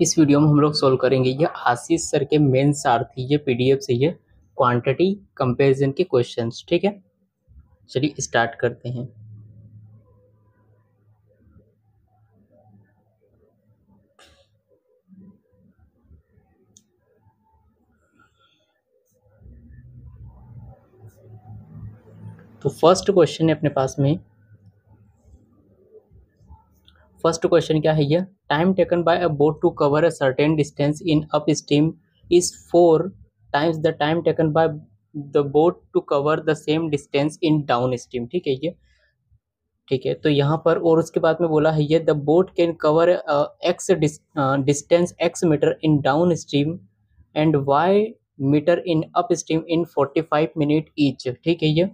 इस वीडियो में हम लोग सोल्व करेंगे ये आशीष सर के मेन सारथी ये पीडीएफ से ये क्वांटिटी कंपैरिजन के क्वेश्चंस। ठीक है, चलिए स्टार्ट करते हैं। तो फर्स्ट क्वेश्चन है अपने पास में। फर्स्ट क्वेश्चन क्या है ये, time taken by a boat to cover a certain distance in up stream is 4 times the time taken by the boat to cover the same distance in down stream. ठीक है ये, ठीक है। तो यहाँ पर और उसके बाद में बोला है ये, the boat can cover X distance X metre in down stream and Y metre in up stream in 45 minute each. ठीक है ये,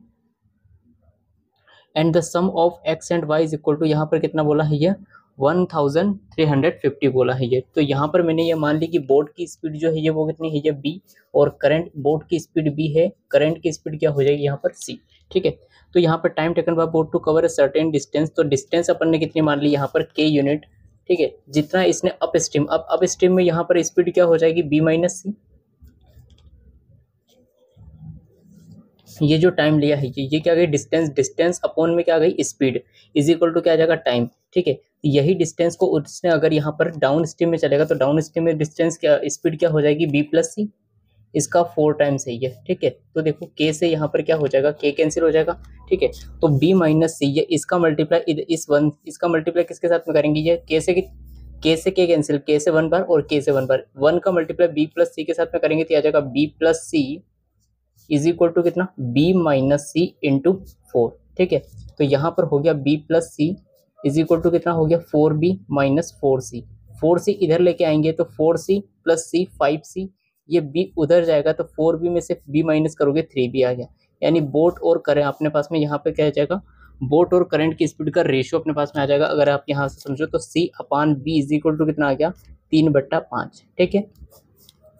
and the sum of X and Y is equal to, यहाँ पर कितना बोला है ये 1350 बोला है ये। तो यहाँ पर मैंने ये मान ली कि बोट की स्पीड जो है ये वो कितनी है ये बी, और करंट बोट की स्पीड बी है, करंट की स्पीड क्या हो जाएगी यहाँ पर सी। ठीक है, तो यहाँ पर time taken by boat to cover a certain distance, तो डिस्टेंस अपन ने कितनी मान ली यहाँ पर के यूनिट। ठीक है, जितना इसने अप स्ट्रीम, अब अप स्ट्रीम में यहाँ पर स्पीड क्या हो जाएगी बी माइनस सी। ये जो टाइम लिया है ये क्या गई डिस्टेंस, डिस्टेंस अपॉन में क्या गई स्पीड इज इक्वल टू क्या आ जाएगा टाइम। ठीक है, यही डिस्टेंस को उसने अगर यहाँ पर डाउन स्ट्रीम में चलेगा तो डाउन स्ट्रीम में डिस्टेंस क्या स्पीड क्या हो जाएगी बी प्लस सी, इसका 4 टाइम्स है ये। ठीक है, तो देखो के से यहाँ पर क्या हो जाएगा के कैंसिल हो जाएगा। ठीक है, तो बी माइनस सी ये इसका मल्टीप्लाई इस वन, इसका मल्टीप्लाई किसके साथ में करेंगे ये के से के कैंसिल, के से 1 बार और के से 1 बार, 1 का मल्टीप्लाई बी प्लस सी के साथ में करेंगे तो आ जाएगा B plus C is equal to कितना बी माइनस सी इंटू 4। ठीक है, तो यहाँ पर हो गया B plus C is equal to कितना हो गया 4b माइनस 4c। 4c इधर लेके आएंगे तो 4c प्लस सी 5c, ये b उधर जाएगा तो 4b में से b माइनस करोगे 3b आ गया। यानी बोट और करंट अपने पास में यहाँ पे क्या आ जाएगा, बोट और करंट की स्पीड का रेशियो अपने पास में आ जाएगा। अगर आप यहाँ से समझो तो c अपान b इज इक्वल टू कितना आ गया 3/5। ठीक है,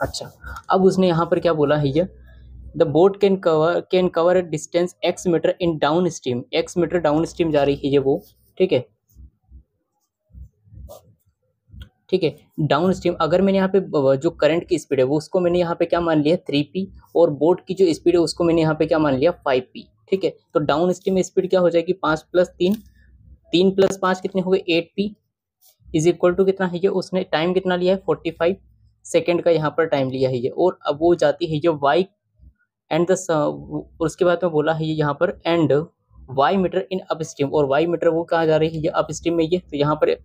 अच्छा अब उसने यहाँ पर क्या बोला है ये, the boat can cover a distance X metre in down stream, X metre down stream जा रही है ये वो। ठीक है, ठीक है, डाउन स्ट्रीम अगर मैंने यहाँ पे जो करंट की स्पीड है वो उसको मैंने यहाँ पे क्या मान लिया 3p, और बोट की जो स्पीड है उसको मैंने यहाँ पे क्या मान लिया 5p। ठीक है, तो डाउन स्ट्रीम में स्पीड क्या हो जाएगी 5 + 3, 3 + 5 कितने हो गए 8p इज इक्वल टू कितना है ये, उसने टाइम कितना लिया है 45 सेकेंड का यहाँ पर टाइम लिया है ये। और अब वो जाती है ये वाई एंड द, उसके बाद में बोला है ये यहाँ पर and Y metre in up stream, और वाई मीटर वो कहाँ जा रही है ये अप स्ट्रीम में ये, तो यहाँ पर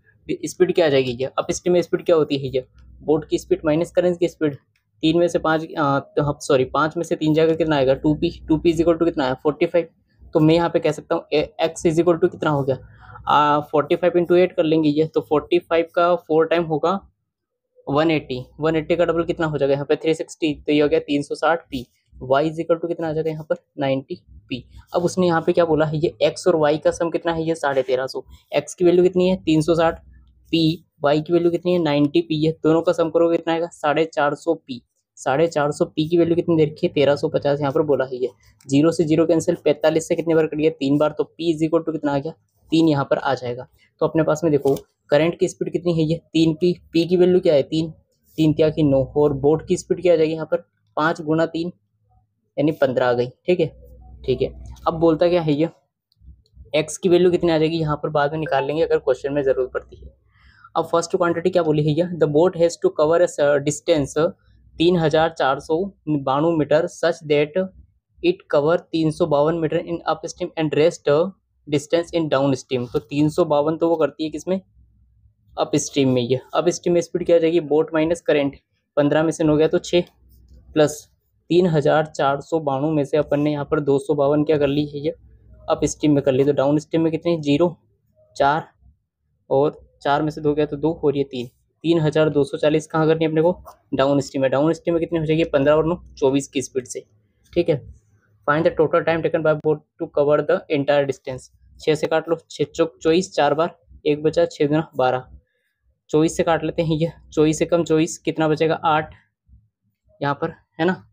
स्पीड क्या आ जाएगी ये अप स्ट्रीम में स्पीड क्या होती है ये बोट की स्पीड माइनस करंट की स्पीड, 3 में से 5 सॉरी 5 में से 3 जाकर कितना आएगा 2p, 2p is equal to कितना है 45। तो मैं यहाँ पे कह सकता हूँ x इज इक्वल टू कितना हो गया 45 इंटू 8 कर लेंगे ये, तो 45 का 4 टाइम होगा 180, 180 का डबल कितना हो जाएगा यहाँ पे 360, तो ये हो गया 360p। y is equal to कितना आ जाएगा यहाँ पर 90p। अब उसने यहाँ पे क्या बोला है ये x और y का सम कितना है ये 1350, x की वैल्यू कितनी है 360p, y की वैल्यू कितनी है 90p है, दोनों का सम करोगे कितना आएगा 450p। 450p की वैल्यू कितनी दे रखी है 1350 यहाँ पर बोला है ये, 0 से 0 कैंसिल, 45 से कितने बार कट गया 3 बार, तो p इज इक्वल टू कितना आ गया 3 यहाँ पर आ जाएगा। तो अपने पास में देखो करंट की स्पीड कितनी है ये 3p, p की वैल्यू क्या है 3, 3 क्या की 9, और बोट की स्पीड क्या आ जाएगी यहाँ पर 5 × 3 यानी 15 आ गई। ठीक है, ठीक है, अब बोलता क्या है ये x की वैल्यू कितनी आ जाएगी यहाँ पर बाद में निकाल लेंगे अगर क्वेश्चन में जरूरत पड़ती है। अब फर्स्ट क्वांटिटी क्या बोली है ये, the boat has to cover distance 3492 metre such that it cover 352 metre in up stream and rest distance in down stream. तो 352 तो वो करती है किसमें अप स्ट्रीम में, ये अप स्ट्रीम में स्पीड क्या आ जाएगी बोट माइनस करंट, 15 में से 9 गया तो 6 प्लस 3492 में से अपन ने यहाँ पर 252 क्या कर ली है ये अप स्ट्रीम में कर ली, तो डाउन स्ट्रीम में कितने 0 4 और 4 में से 2 गया तो 2 और ये 3, 3240 कहाँ करनी है अपने को डाउन स्ट्रीम में, डाउन स्ट्रीम में कितनी हो जाएगी 15 और 9 24 की स्पीड से। ठीक है, find the total time taken by boat to cover the entire distance, 6 से काट लो 6 चौक 24 4 बार, 1 बचा 6 × 12, 24 से काट लेते हैं ये, 24 से कम 24 कितना बचेगा 8 यहाँ पर है ना,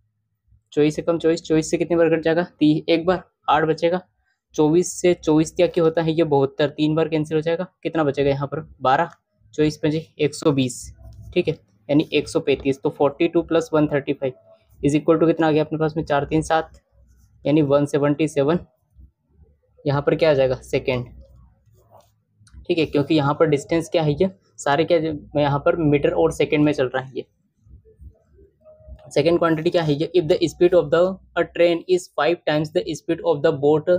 24 से कम 24, 24 से कितनी बार कट जाएगा 3 एक बार 8 बचेगा, 24 से 24 क्या होता है ये 72, 3 बार कैंसिल हो जाएगा, कितना बचेगा यहाँ पर 12, 24 × 5 120, ठीक है, यानी 135। तो 42 प्लस 135 इज इक्वल टू कितना आ गया अपने पास में 4 3 7, यानी 177 यहाँ पर क्या आ जाएगा सेकेंड। ठीक है, क्योंकि यहाँ पर डिस्टेंस क्या है, ये सारे क्या यहाँ पर मीटर और सेकेंड में चल रहा है। ये सेकेंड क्वांटिटी क्या है, if the speed of the train is 5 times the speed of the boat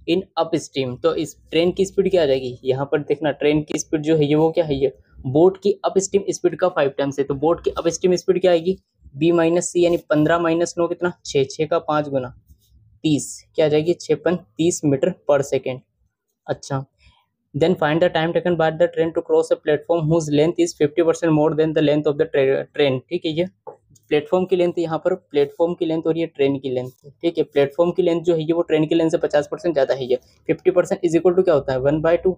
in up stream. तो इस ट्रेन की स्पीड क्या आ जाएगी, यहाँ पर देखना ट्रेन की स्पीड जो है ये वो क्या है, ये बोट की अप स्ट्रीम स्पीड का 5 टाइम्स है। तो बोट की अप स्ट्रीम स्पीड क्या आएगी, बी माइनस सी, यानी 15 माइनस 9 कितना 6, 6 का 5 गुना 30, क्या आ जाएगी 6 30 मीटर पर सेकेंड। अच्छा, then find the time taken by the train to cross a platform whose length is 50% more than the length of the train। ठीक है, ये प्लेटफॉर्म की लेंथ, यहाँ पर प्लेटफॉर्म की लेंथ और ये ट्रेन की लेंथ। ठीक है, प्लेटफॉर्म की लेंथ जो है ये वो ट्रेन की लेंथ से 50% ज़्यादा है। ये 50% इज इक्वल टू क्या होता है 1/2।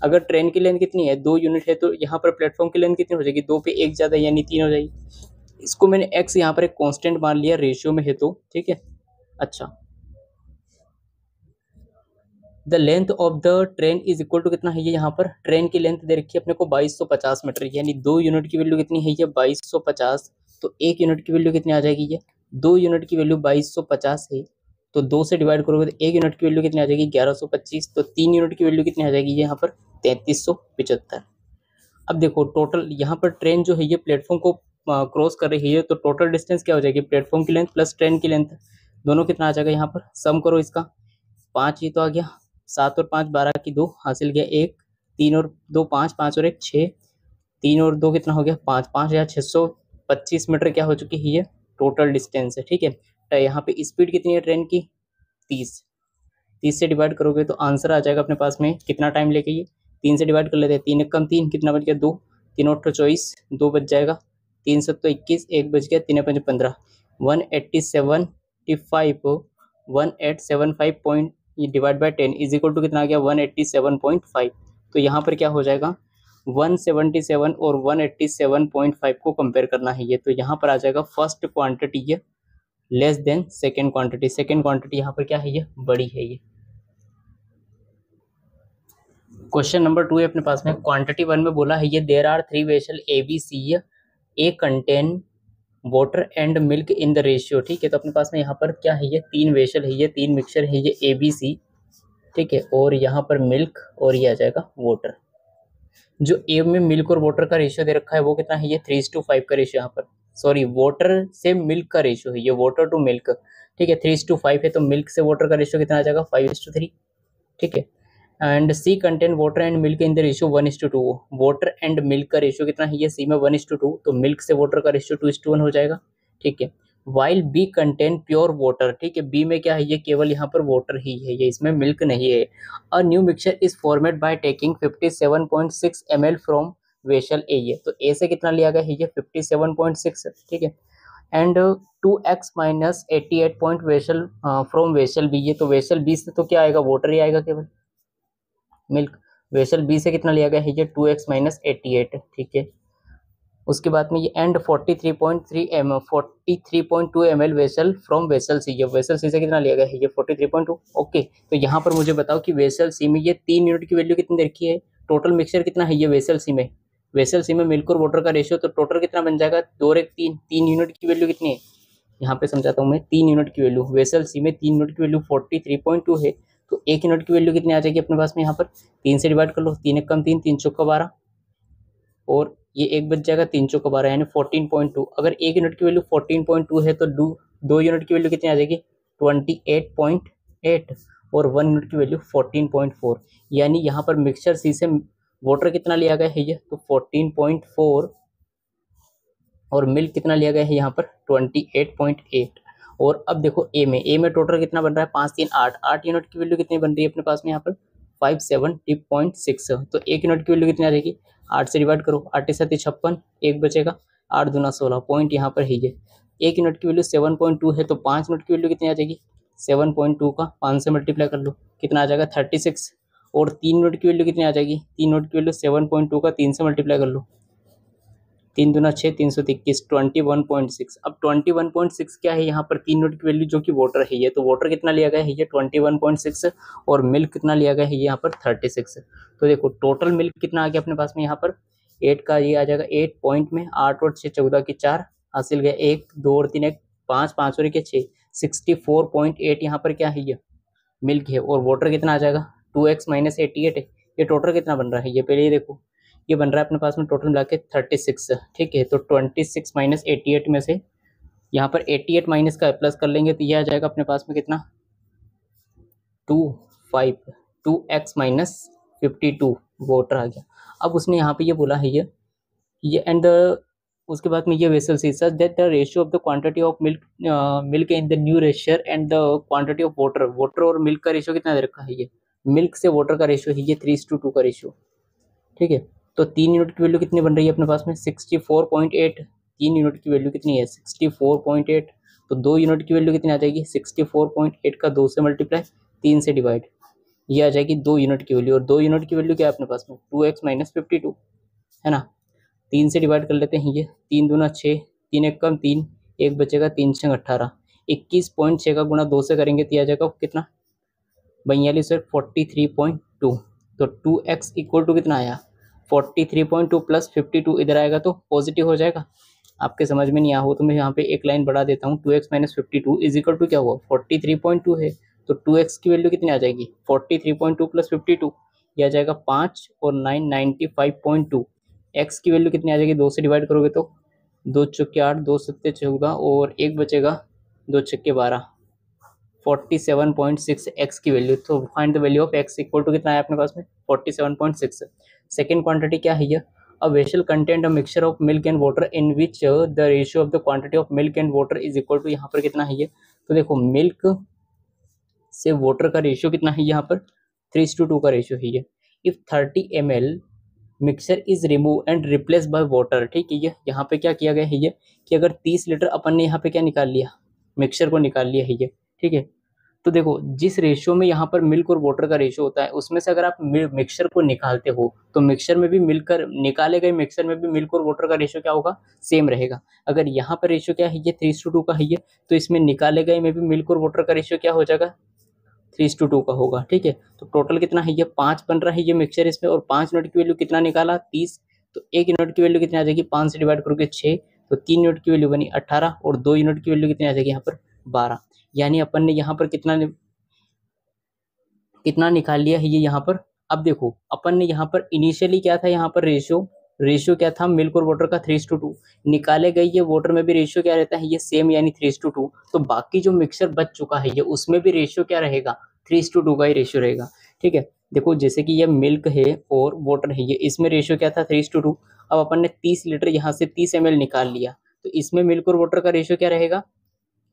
अगर ट्रेन की लेंथ कितनी है 2 यूनिट है, तो यहाँ पर प्लेटफॉर्म की लेंथ कितनी हो जाएगी 2 पे 1 ज़्यादा, यानी 3 हो जाएगी। इसको मैंने x यहाँ पर एक कॉन्स्टेंट मान लिया, रेशियो में है तो ठीक है। अच्छा, the length of the train is equal to कितना है, ये यहाँ पर ट्रेन की लेंथ दे रखी है अपने को 2250 मीटर, यानी 2 यूनिट की वैल्यू कितनी है, ये 2250। तो 1 यूनिट की वैल्यू कितनी आ जाएगी, ये 2 यूनिट की वैल्यू 2250 है, तो 2 से डिवाइड करोगे तो 1 यूनिट की वैल्यू कितनी आ जाएगी 1125। तो 3 यूनिट की वैल्यू कितनी आ जाएगी ये यहाँ पर 3375। अब देखो टोटल यहाँ पर ट्रेन जो है ये प्लेटफॉर्म को क्रॉस कर रही है, तो टोटल डिस्टेंस क्या हो जाएगी, प्लेटफॉर्म की लेंथ प्लस ट्रेन की लेंथ, दोनों कितना आ जाएगा यहाँ पर, सम करो इसका 5 ये तो आ गया, 7 और 5 12 की 2 हासिल गया 1, 3 और 2 5, 5 और 1 6, 3 और 2 कितना हो गया 5, 5625 मीटर क्या हो चुकी है ये टोटल डिस्टेंस है। ठीक है, तो यहाँ पे स्पीड कितनी है ट्रेन की 30, 30 से डिवाइड करोगे तो आंसर आ जाएगा अपने पास में कितना टाइम लेके, ये 3 से डिवाइड कर लेते हैं, 3 कम 3 कितना बच गया 2, 3 और 24 2 बच जाएगा, 3 7 तो 21 1 बच गया, 3 5 15, 1875 divide by 10 is equal to कितना आ गया 187.5। तो यहाँ पर क्या हो जाएगा 177 और 187.5 को कंपेयर करना है ये, तो यहाँ पर आ जाएगा फर्स्ट क्वांटिटी ये less than second quantity, second quantity यहाँ पर क्या है ये बड़ी है ये। क्वेश्चन नंबर 2 है अपने पास में, क्वांटिटी 1 में बोला है ये there are 3 vessel A B C A contain water and milk in the ratio. ठीक है, तो अपने पास में यहाँ पर क्या है ये 3 वेसल है, ये 3 मिक्सचर है ये ए बी सी। ठीक है, और यहाँ पर मिल्क और ये आ जाएगा वाटर। जो ए में मिल्क और वाटर का रेशियो दे रखा है वो कितना है ये 3:5 का रेशियो, यहाँ पर सॉरी वाटर से मिल्क का रेशियो है ये, वाटर टू मिल्क। ठीक है, 3:5 है, तो मिल्क से वाटर का रेशियो कितना आ जाएगा 5:3। ठीक है, and C contain water and milk in the ratio 1:2। Water and milk का रेशियो कितना है ये सी में 1:2, तो मिल्क से वाटर का रेशियो 2:1 हो जाएगा। ठीक है, while B contain pure water. ठीक है, बी में क्या है ये केवल यहाँ पर वाटर ही है, ये इसमें मिल्क नहीं है। A new mixture is formed by taking 57.6 ml from vessel A. ये तो ए से कितना लिया गया है ये 57.6। ठीक है, and 2x minus 88 point vessel from vessel B. ये तो वेसल बी से तो क्या आएगा वाटर ही आएगा केवल, मिल्क। वेसल बी से कितना लिया गया है ये 2x माइनस 88। ठीक है, उसके बाद में ये and 43.2 ml vessel from vessel C. ये वेसल सी से कितना लिया गया है ये 43.2। ओके, तो यहाँ पर मुझे बताओ कि वेसल सी में ये 3 यूनिट की वैल्यू कितनी रखी है, टोटल मिक्सचर कितना है ये वेसल सी में, वेसल सी में मिल्क और वाटर का रेशियो, तो टोटल कितना बन जाएगा 2 और 1 3, 3 यूनिट की वैल्यू कितनी है यहाँ पे समझाता हूँ मैं, 3 यूनिट की वैल्यू वेसल सी में 3 यूनिट की वैल्यू 43.2 है, तो 1 यूनिट की वैल्यू कितनी आ जाएगी अपने पास में यहाँ पर 3 से डिवाइड कर लो, 3 कम 3 3 चौका 12 और ये 1 बच जाएगा 3 चौका 12 यानी 14.2। अगर 1 यूनिट की वैल्यू 14.2 है तो 2 यूनिट की वैल्यू कितनी आ जाएगी 28.8 और 1 यूनिट की वैल्यू 14.4, यानी यहाँ पर मिक्सचर सी से वाटर कितना लिया गया है ये तो 14.4 और मिल्क कितना लिया गया है यहाँ पर 28.8। और अब देखो ए में टोटल कितना बन रहा है 5 3 8, 8 यूनिट की वैल्यू कितनी बन रही है अपने पास में यहाँ पर 570.6। तो 1 यूनिट की वैल्यू कितनी आ जाएगी 8 से डिवाइड करो, 8 7 56, 1 बचेगा, 8 दूना 16 पॉइंट यहाँ पर है ये। 1 यूनिट की वैल्यू 7.2 है, तो 5 यूनिट की वैल्यू कितनी आ जाएगी 7.2 का 5 से मल्टीप्लाई कर लो कितना आ जाएगा 36, और 3 यूनिट की वैल्यू कितनी आ जाएगी 3 यूनिट की वैल्यू 7.2 का 3 से मल्टीप्लाई कर लो, 3 दूना 6 321 21.6। अब 21.6 क्या है यहाँ पर 3 यूनिट की वैल्यू जो कि वाटर है ये, तो वाटर कितना लिया गया है ये 21.6 और मिल्क कितना लिया गया है यहाँ पर 36। तो देखो टोटल मिल्क कितना आ गया अपने पास में यहाँ पर 8 का ये आ जाएगा 8 पॉइंट में 8 और 6 14 की 4 हासिल गया 1 2 और 3 1 5 5 और 1 6 64.8 यहाँ पर क्या है ये मिल्क है। और वाटर कितना आ जाएगा 2x माइनस 88 है। ये टोटल कितना बन रहा है ये पहले ये देखो, ये बन रहा है अपने पास में टोटल मिला के 36। ठीक है, तो 26 माइनस 88 में से यहाँ पर 88 माइनस का प्लस कर लेंगे तो ये आ जाएगा अपने पास में कितना 2x माइनस 52 वाटर आ गया। अब उसने यहाँ पे ये बोला है ये एंड उसके बाद में ये vessel C such that the ratio of the quantity of milk in the new रेशियर and the quantity of water और मिल्क का रेशियो कितना दे रखा है ये मिल्क से वाटर का रेशियो है ये 3:2 का रेशियो। ठीक है, तो 3 यूनिट की वैल्यू कितनी बन रही है अपने पास में 64.8। 3 यूनिट की वैल्यू कितनी है 64.8, तो 2 यूनिट की वैल्यू कितनी आ जाएगी 64.8 का 2 से मल्टीप्लाई 3 से डिवाइड, ये आ जाएगी 2 यूनिट की वैल्यू। और 2 यूनिट की वैल्यू क्या है अपने पास में 2x माइनस 52 है ना। 3 से डिवाइड कर लेते हैं ये 3 दूना 6 3 एक कम 3 1 बचेगा 3 6 18 21.6 का गुणा 2 से करेंगे तो आ जाएगा कितना 42 43.2। तो 2x इक्वल टू कितना आया 43.2 प्लस 52 इधर आएगा तो पॉजिटिव हो जाएगा। आपके समझ में नहीं आया हो तो मैं यहाँ पे एक लाइन बढ़ा देता हूँ 2x minus 52 is equal to क्या हुआ 43.2 है। तो 2x की वैल्यू कितनी आ जाएगी 43.2 प्लस 52 ये आ जाएगा 5 और 9 95.2। x की वैल्यू कितनी आ जाएगी 2 से डिवाइड करोगे तो 2 चौके 8 2 सत्ते 14 और 1 बचेगा 2 छक्के 12 47.6 x की वैल्यू। तो find the value of x equal to कितना है अपने पास में 47.6। सेकेंड क्वांटिटी क्या है ये a vessel content a mixture of milk and water in which the ratio of the quantity of milk and water is equal to यहाँ पर कितना है ये तो देखो मिल्क से वाटर का रेशियो कितना है यहाँ पर 3:2 का रेशियो है ये। If 30 ml mixture is remove and replace by water. ठीक है, ये यहाँ पे क्या किया गया है ये कि अगर 30 लीटर अपन ने यहाँ पे क्या निकाल लिया मिक्सचर को निकाल लिया है ये। ठीक है, तो देखो जिस रेशियो में यहाँ पर मिल्क और वाटर का रेशियो होता है उसमें से अगर आप मिक्सचर को निकालते हो तो मिक्सचर में भी मिलकर निकाले गए मिक्सचर में भी मिल्क और वाटर का रेशियो क्या होगा सेम रहेगा। अगर यहाँ पर रेशियो क्या है ये 3:2 का है ये तो इसमें निकाले गए में भी मिल्क और वाटर का रेशियो क्या हो जाएगा 3:2 का होगा। ठीक है, तो टोटल कितना है ये 5 बन रहा है ये मिक्सचर इसमें और 5 यूनिट की वैल्यू कितना निकाला 30। तो 1 यूनिट की वैल्यू कितनी आ जाएगी 5 से डिवाइड करोगे 6 तो 3 यूनिट की वैल्यू बनी 18 और 2 यूनिट की वैल्यू कितनी आ जाएगी यहाँ पर 12। यानी अपन ने यहाँ पर कितना निकाल लिया है ये यहाँ पर। अब देखो अपन ने यहाँ पर इनिशियली क्या था यहाँ पर रेशियो क्या था मिल्क और वाटर का 3:2 निकाले गए ये वाटर में भी रेशियो क्या रहता है ये सेम यानी 3:2। तो बाकी जो मिक्सचर बच चुका है ये उसमें भी रेशियो क्या रहेगा 3:2 का ही रेशियो रहेगा। ठीक है, देखो जैसे कि ये मिल्क है और वाटर है ये इसमें रेशियो क्या था 3:2। अब अपन ने 30 लीटर यहाँ से 30 ml निकाल लिया तो इसमें मिल्क और वाटर का रेशियो क्या रहेगा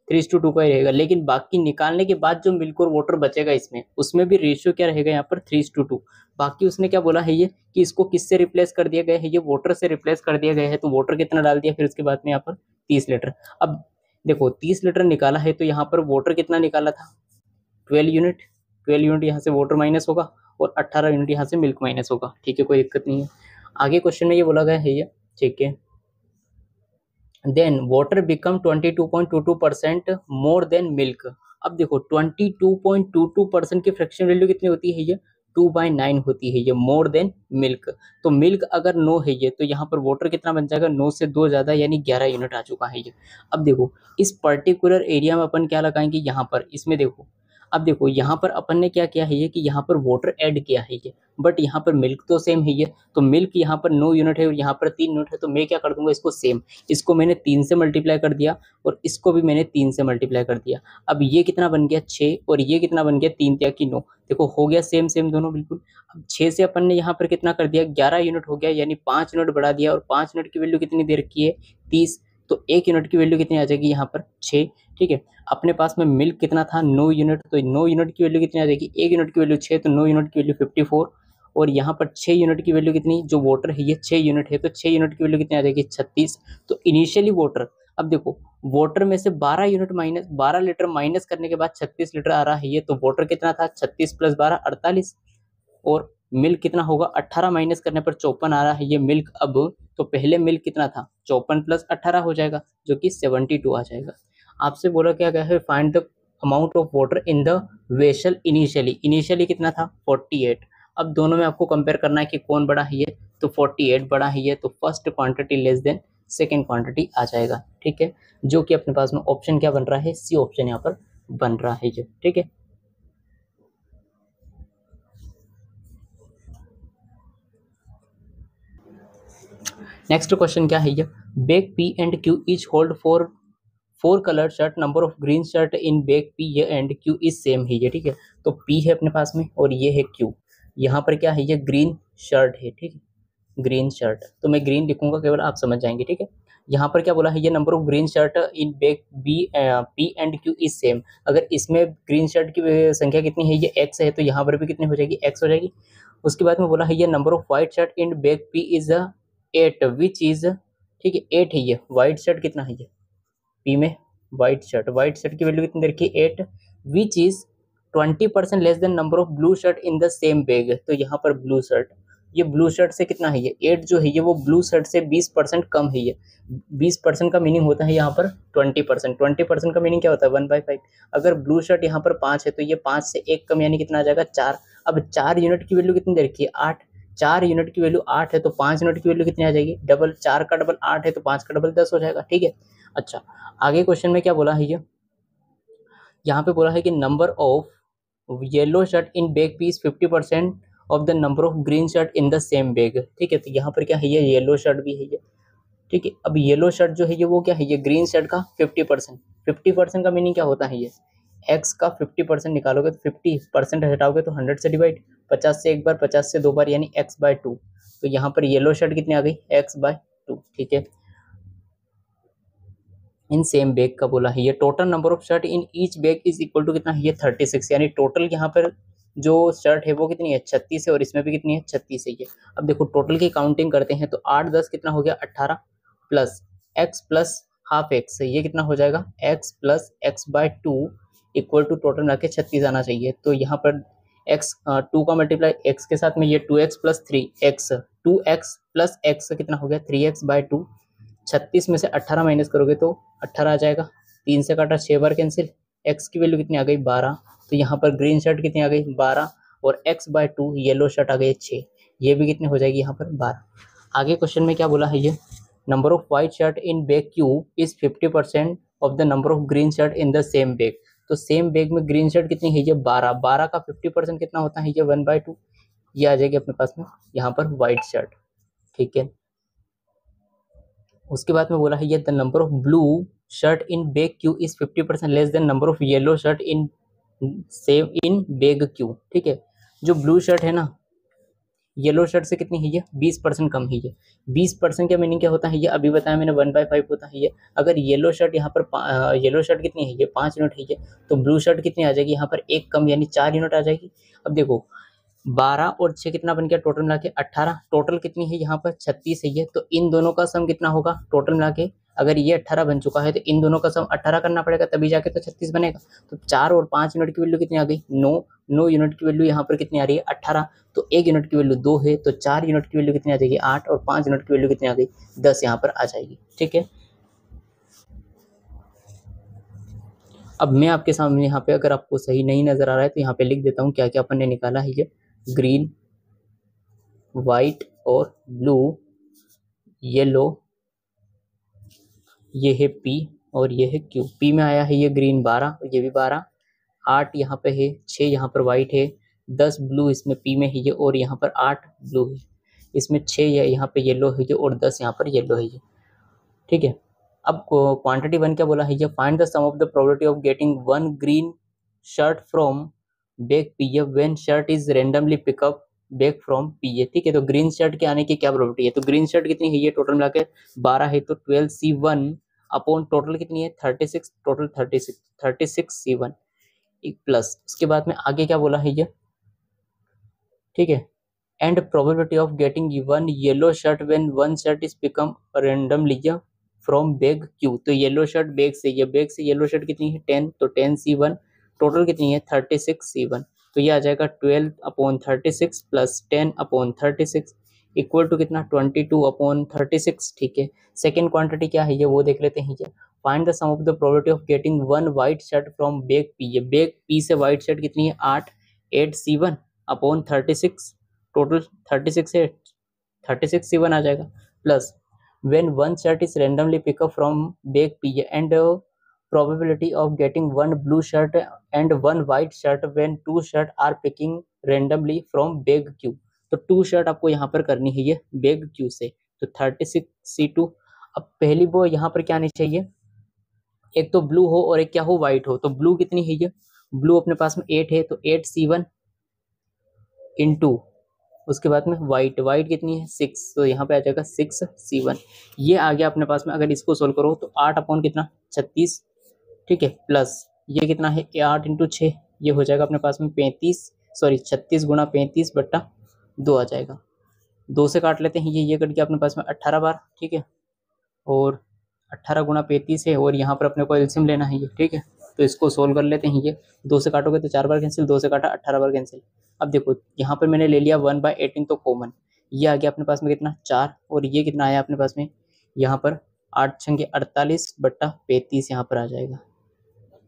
3:2 का ही रहेगा। लेकिन बाकी निकालने के बाद जो मिल्क और वाटर बचेगा इसमें उसमें भी रेशियो क्या रहेगा यहाँ पर 3:2। बाकी उसने क्या बोला है ये कि इसको किससे रिप्लेस कर दिया गया है ये वाटर से रिप्लेस कर दिया गया है। तो वाटर कितना डाल दिया फिर उसके बाद में यहाँ पर 30 लीटर। अब देखो 30 लीटर निकाला है तो यहाँ पर वाटर कितना निकाला था 12 यूनिट। 12 यूनिट यहाँ से वाटर माइनस होगा और 18 यूनिट यहाँ से मिल्क माइनस होगा। ठीक है, कोई दिक्कत नहीं है। आगे क्वेश्चन में ये बोला गया है ये ठीक है then water become 22.22% more than milk. अब देखो 22.22% की फ्रैक्शन वैल्यू कितनी होती है ये 2/9 होती है ये मोर देन मिल्क। तो मिल्क अगर 9 है ये तो यहाँ पर वाटर कितना बन जाएगा 9 से 2 ज़्यादा यानी 11 यूनिट आ चुका है ये। अब देखो इस पर्टिकुलर एरिया में अपन क्या लगाएंगे यहाँ पर इसमें देखो। अब देखो यहाँ पर अपन ने क्या किया है ये कि यहाँ पर वाटर ऐड किया है ये बट यहाँ पर मिल्क तो सेम है ये। तो मिल्क यहाँ पर 9 यूनिट है और यहाँ पर 3 यूनिट है तो मैं क्या कर दूंगा इसको सेम इसको मैंने 3 से मल्टीप्लाई कर दिया और इसको भी मैंने 3 से मल्टीप्लाई कर दिया। अब ये कितना बन गया 6 और ये कितना बन गया 3 3 की 9। देखो हो गया सेम सेम दोनों बिल्कुल। अब 6 से अपन ने यहाँ पर कितना कर दिया 11 यूनिट हो गया यानी 5 यूनिट बढ़ा दिया और 5 यूनिट की वैल्यू कितनी दे रखी है 30। तो 1 यूनिट की वैल्यू कितनी आ जाएगी यहाँ पर 6। ठीक है, अपने पास में मिल्क कितना था 9 यूनिट तो 9 यूनिट की वैल्यू कितनी आ जाएगी 1 यूनिट की वैल्यू 6 तो 9 यूनिट की वैल्यू 54 और यहाँ पर 6 यूनिट की वैल्यू कितनी जो वाटर है ये 6 यूनिट है तो 6 यूनिट की वैल्यू कितनी आ जाएगी 36। तो इनिशियली वाटर अब देखो वाटर में से 12 लीटर माइनस करने के बाद 36 लीटर आ रहा है ये। तो वाटर कितना था 36 + 12 48 और मिल्क कितना होगा 18 माइनस करने पर 54 आ रहा है ये मिल्क। अब तो पहले मिल्क कितना था 54 + 18 हो जाएगा जो कि 72 आ जाएगा। आपसे बोला क्या गया है find the amount of water in the vessel initially कितना था 48 अब दोनों में आपको कंपेयर करना है कि कौन बड़ा है, ये तो 48 बड़ा है ये, तो first quantity less than second quantity आ जाएगा। ठीक है, जो कि अपने पास में ऑप्शन क्या बन रहा है, सी ऑप्शन यहाँ पर बन रहा है ये। ठीक है, नेक्स्ट क्वेश्चन क्या है ये, bag P and Q each hold for four colour shirt, number of green shirt in bag P ये एंड क्यू इज सेम है ये। ठीक है, तो पी है अपने पास में और ये है क्यू, यहाँ पर क्या है ये ग्रीन शर्ट है। ठीक है, ग्रीन शर्ट, तो मैं ग्रीन लिखूंगा केवल, आप समझ जाएंगे। ठीक है, यहाँ पर क्या बोला है ये number of green shirt in bag B P and Q is same, अगर इसमें ग्रीन शर्ट की संख्या कितनी है, ये एक्स है, तो यहाँ पर भी कितनी हो जाएगी, एक्स हो जाएगी। उसके बाद में बोला है ये number of white shirt in bag P is 8 which is, ठीक है 8 है ये, वाइट शर्ट कितना है ये पी में, वाइट शर्ट की वैल्यू कितनी दे रखी है 8, which is 20% less than number of blue shirt in the same bag, तो यहाँ पर ब्लू शर्ट, ये ब्लू शर्ट से कितना है ये 8 जो है ये वो ब्लू शर्ट से 20% कम है ये, 20% का मीनिंग होता है यहाँ पर 20%, 20% का मीनिंग क्या होता है 1/5, अगर ब्लू शर्ट यहाँ पर 5 है तो ये 5 से 1 कम यानी कितना आ जाएगा 4, अब 4 यूनिट की वैल्यू कितनी दे रखी है 8, 4 यूनिट की वैल्यू 8 है तो 5 यूनिट की वैल्यू कितनी आ जाएगी डबल, 4 का डबल 8 है तो 5 का डबल 10 हो जाएगा। ठीक है, अच्छा आगे क्वेश्चन में क्या बोला है ये, यहाँ पे बोला है कि number of yellow shirt in bag P is 50% of the number of green shirt in the same bag. ठीक है, तो यहाँ पर क्या है ये येलो शर्ट भी है ये। ठीक है, अब येलो शर्ट जो है ये वो क्या है ये ग्रीन शर्ट का 50%, 50% का मीनिंग क्या होता है ये, एक्स का 50% निकालोगे तो 50% हटाओगे तो 100 से डिवाइड, 50 से एक बार 50 से दो बार यानी x/2, तो यहाँ पर येलो शर्ट कितनी आ गई x/2। ठीक है, इन सेम बैग का बोला है ये total number of shirt in each bag is equal to कितना है ये 36, यानी टोटल यहाँ पर जो शर्ट है वो कितनी है 36 है और इसमें भी कितनी है 36 है ये। अब देखो टोटल की काउंटिंग करते हैं तो 8 10 कितना हो गया 18 plus x plus half X, ये कितना हो जाएगा x plus x/2 equal to total मिला के 36 आना चाहिए, तो यहाँ पर x 2 का मल्टीप्लाई x के साथ में ये 2x plus 3x, 2x plus x कितना हो गया 3x/2, 36 में से 18 माइनस करोगे तो 18 आ जाएगा, 3 से काटा 6 बार कैंसिल, x की वैल्यू कितनी आ गई 12, तो यहाँ पर ग्रीन शर्ट कितनी आ गई 12 और x/2 येलो शर्ट आ गई 6, ये भी कितनी हो जाएगी यहाँ पर 12। आगे क्वेश्चन में क्या बोला है ये, number of white shirt in bag Q is 50% of the number of green shirt in the same bag, तो सेम बैग में ग्रीन शर्ट कितनी है ये 12, 12 का 50% कितना होता है ये 1/2, ये आ जाएगी अपने पास में यहाँ पर वाइट शर्ट। ठीक है, उसके बाद में बोला है ये the number of blue shirt in bag Q is 50% less than number of yellow shirt in same in bag Q. ठीक है, जो ब्लू शर्ट है ना येलो शर्ट से कितनी है ये 20% कम है ये, 20% का मीनिंग क्या होता है ये अभी बताया मैंने 1/5 होता है ये, अगर येलो शर्ट यहाँ पर येलो शर्ट कितनी है ये 5 यूनिट है ये, तो ब्लू शर्ट कितनी आ जाएगी यहाँ पर एक कम यानी 4 यूनिट आ जाएगी। अब देखो 12 और 6 कितना बन गया टोटल मिला के 18, टोटल कितनी है यहाँ पर 36 है ये, तो इन दोनों का सम कितना होगा टोटल मिला के, अगर ये 18 बन चुका है तो इन दोनों का सम 18 करना पड़ेगा तभी जाके तो 36 बनेगा, तो 4 और 5 यूनिट की वैल्यू कितनी आ गई 9, 9 यूनिट की वैल्यू यहाँ पर कितनी आ रही है 18, तो 1 यूनिट की वैल्यू 2 है, तो 4 यूनिट की वैल्यू कितनी आ जाएगी 8 और 5 यूनिट की वैल्यू कितनी आ गई 10 यहाँ पर आ जाएगी। ठीक है, अब मैं आपके सामने यहाँ पे अगर आपको सही नहीं नजर आ रहा है तो यहाँ पे लिख देता हूँ क्या क्या अपन ने निकाला है ये, ग्रीन वाइट और ब्लू, येलो, ये है पी और ये है क्यू, पी में आया है ये ग्रीन 12, ये भी 12, 8 यहाँ पे है, 6 यहाँ पर वाइट है, 10 ब्लू इसमें पी में है ये और यहाँ पर 8 ब्लू है, इसमें 6 यहाँ पे येलो है ये और 10 यहाँ पर येलो है ये। ठीक है, अब क्वांटिटी 1 क्या बोला है ये, find the sum of the probability of getting 1 green shirt from bag P when shirt is randomly pick up bag from P. ठीक है, तो ग्रीन शर्ट के आने की क्या प्रोबेबिलिटी है, तो ग्रीन शर्ट कितनी है ये टोटल मिला के 12 है, तो 12C1 अपॉन टोटल कितनी है 36, टोटल 36C1 प्लस, उसके बाद में आगे क्या बोला है ये, ठीक है, and probability of getting 1 yellow shirt when 1 shirt is become randomly from bag Q, तो येलो शर्ट बैग से येलो शर्ट कितनी है 10, तो 10C1 टोटल कितनी है 36C1, तो ये आ जाएगा 12/36 प्लस 10/36 इक्वल टू कितना 22/36। ठीक है, सेकेंड क्वांटिटी क्या है ये वो देख लेते हैं ये, find the sum of the probability of getting 1 white shirt from bag P, ये बैग पी से वाइट शर्ट कितनी है 8, 8C1/36 टोटल 36 है, 36 C1 आ जाएगा, plus when one shirt is randomly picked up from bag P and probability of getting one blue shirt and one white shirt when two shirt are picking randomly from bag Q। तो 2 shirt आपको यहाँ पर करनी है ये bag Q से, तो 36C2। अब पहली वो यहाँ पर क्या आनी चाहिए, एक तो ब्लू हो और एक क्या हो, व्हाइट हो। तो ब्लू कितनी है ये, ब्लू अपने पास में 8 है, तो 8C1 इंटू उसके बाद में वाइट, वाइट कितनी है 6, तो यहाँ पे आ जाएगा 6C1। ये आ गया अपने पास में। अगर इसको सोल्व करो तो 8 अपॉन कितना 36, ठीक है, प्लस ये कितना है 8 इंटू 6, ये हो जाएगा अपने पास में 36 गुणा 35/2 आ जाएगा। 2 से काट लेते हैं, ये कट गया अपने पास में 18 बार, ठीक है, और 18 गुणा 35 है, और यहाँ पर अपने को एलसीएम लेना है ये, ठीक है। तो इसको सोल्व कर लेते हैं। ये 2 से काटोगे तो 4 बार कैंसिल, 2 से काटा 18 बार कैंसिल। अब देखो यहाँ पर मैंने ले लिया 1/18 तो कॉमन, ये आ गया अपने पास में कितना 4, और ये कितना आया अपने पास में यहाँ पर 8 छंगे 48/35 यहाँ पर आ जाएगा,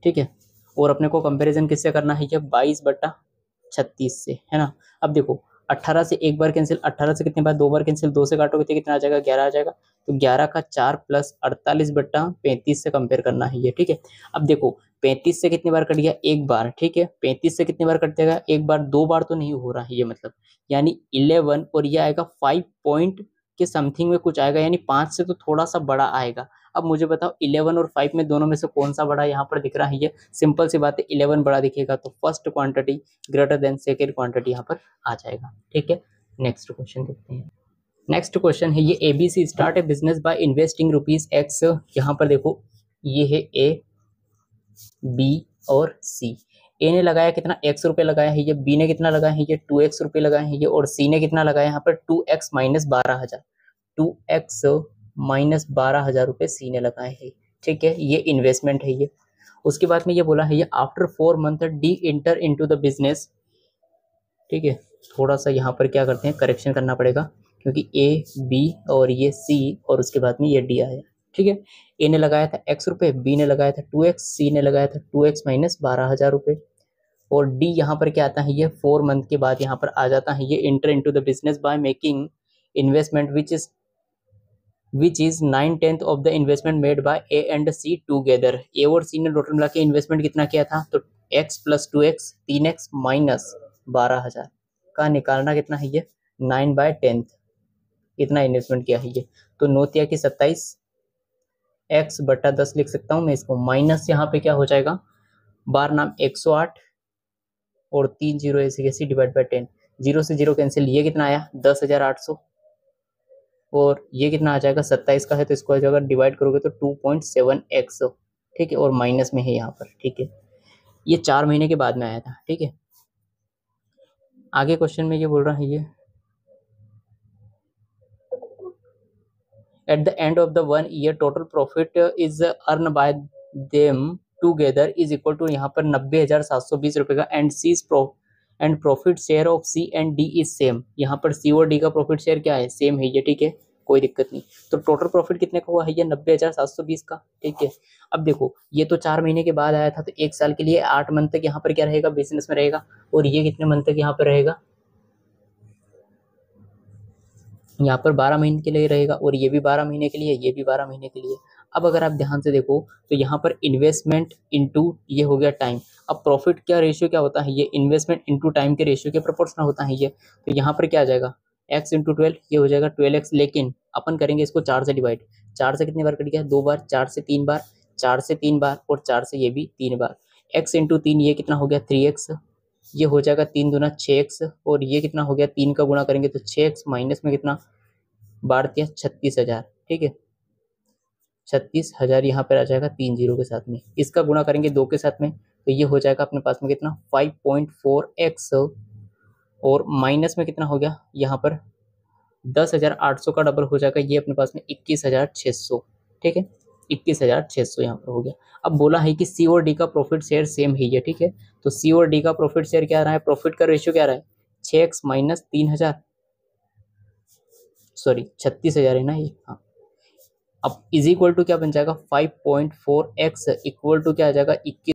ठीक है। और अपने को कंपैरिजन किससे करना है, ये 22/36 से, है ना। अब देखो 18 से एक बार कैंसिल, 18 से कितने बार 2 बार कैंसिल, 2 से काटोगे तो कितना आ जाएगा 11 आ जाएगा। तो 11 का 4 प्लस 48/35 से कंपेयर करना है ये, ठीक है। अब देखो 35 से कितनी बार कट गया, एक बार, ठीक है। 35 से कितनी बार कट जाएगा, एक बार, 2 बार तो नहीं हो रहा है ये, मतलब यानी 11, और ये आएगा 5 पॉइंट के समथिंग में कुछ आएगा, यानी 5 से तो थोड़ा सा बड़ा आएगा। अब मुझे बताओ 11 और 5 में दोनों में से कौन सा बड़ा यहाँ पर दिख रहा है, ये सिंपल सी बात है, 11 बड़ा दिखेगा, तो first quantity greater than second quantity यहाँ पर आ जाएगा, ठीक है। नेक्स्ट क्वेश्चन देखते हैं। नेक्स्ट क्वेश्चन है ये, ABC start A business by investing ₹X। यहाँ पर देखो ये है A, B और C। A ने लगाया कितना X रुपये लगाया है ये, B ने कितना लगाया है ये 2X रुपये लगाए हैं ये, और C ने कितना लगाया यहाँ पर 2X माइनस 12,000, 2X माइनस 12,000 रुपये C ने लगाए हैं, ठीक है। ये इन्वेस्टमेंट है ये। उसके बाद में ये बोला है ये after 4 month D inter into the business, ठीक है। थोड़ा सा यहाँ पर क्या करते हैं, करेक्शन करना पड़ेगा, क्योंकि A, B और ये C और उसके बाद में ये D आया, ठीक है। A ने लगाया था X रुपये, B ने लगाया था 2X, C ने लगाया था 2X माइनस 12,000 रुपये, और D यहाँ पर क्या आता है, ये 4 मंथ के बाद यहाँ पर आ जाता है ये inter into the business by making investment which is 9/10 of the investment made by A and C together. A और C ने टोटल मिला के इन्वेस्टमेंट कितना किया था, तो X plus 2X 3X minus 12,000 का निकालना कितना है ये 9/10 इतना इन्वेस्टमेंट किया है ये। तो 9 की 27 X/10 लिख सकता हूँ मैं इसको, माइनस यहाँ पे क्या हो जाएगा, बार नाम 108 और 3 जीरो ऐसे कैसे डिवाइड बाय 10, 0 से 0 कैंसिल, ये कितना आया 10,800, और ये कितना आ जाएगा 27 का है, तो इसको अगर डिवाइड करोगे तो 2.7x, ठीक है, और माइनस में है यहाँ पर, ठीक है। ये 4 महीने के बाद में आया था, ठीक है। आगे क्वेश्चन में ये बोल रहा है ये, at the end of the 1 year total profit is earned by them together is equal to यहाँ पर 90,720 रुपये का, and profit share of C and D is same. यहाँ पर C और D का प्रॉफिट शेयर क्या है, सेम है ये, ठीक है, कोई दिक्कत नहीं। तो टोटल प्रॉफिट कितने का हुआ है ये 90,720 का, ठीक है। अब देखो ये तो 4 महीने के बाद आया था, तो 1 साल के लिए 8 मंथ तक यहाँ पर क्या रहेगा, बिजनेस में रहेगा, और ये कितने मंथ तक यहाँ पर रहेगा, यहाँ पर 12 महीने के लिए रहेगा, और ये भी 12 महीने के लिए, ये भी 12 महीने के लिए। अब अगर आप ध्यान से देखो तो यहाँ पर इन्वेस्टमेंट इनटू ये हो गया टाइम। अब प्रॉफिट क्या रेशियो क्या होता है, ये इन्वेस्टमेंट इनटू टाइम के रेशियो के प्रोपोर्शनल होता है ये। तो यहाँ पर क्या आ जाएगा x इंटू 12, ये हो जाएगा 12x, लेकिन अपन करेंगे इसको 4 से डिवाइड। 4 से कितनी बार कट गया, 2 बार, 4 से 3 बार, 4 से 3 बार, और 4 से ये भी 3 बार। x इंटू 3 ये कितना हो गया 3x, ये हो जाएगा 3 दूना 6x, और ये कितना हो गया 3 का गुणा करेंगे तो 6x माइनस में कितना बाढ़ दिया 36,000, ठीक है। 36,000 यहाँ पर आ जाएगा 3 जीरो के साथ में, इसका गुणा करेंगे 2 के साथ में, तो ये हो जाएगा अपने पास में कितना 5.4x, और माइनस में कितना हो गया यहाँ पर 10,800 का डबल हो जाएगा, ये अपने पास में 21,600, ठीक है, 21,600 यहाँ पर हो गया। अब बोला है कि C और D का प्रॉफिट शेयर सेम है ये, ठीक है। तो C और D का प्रॉफिट शेयर क्या रहा है, प्रॉफिट का रेशियो क्या रहा है 6x माइनस 3,000, सॉरी 36,000 है ना ये, हाँ। अब इज इक्वल टू क्या बन जाएगा 5.4x इक्वल टू क्या आ जाएगा 21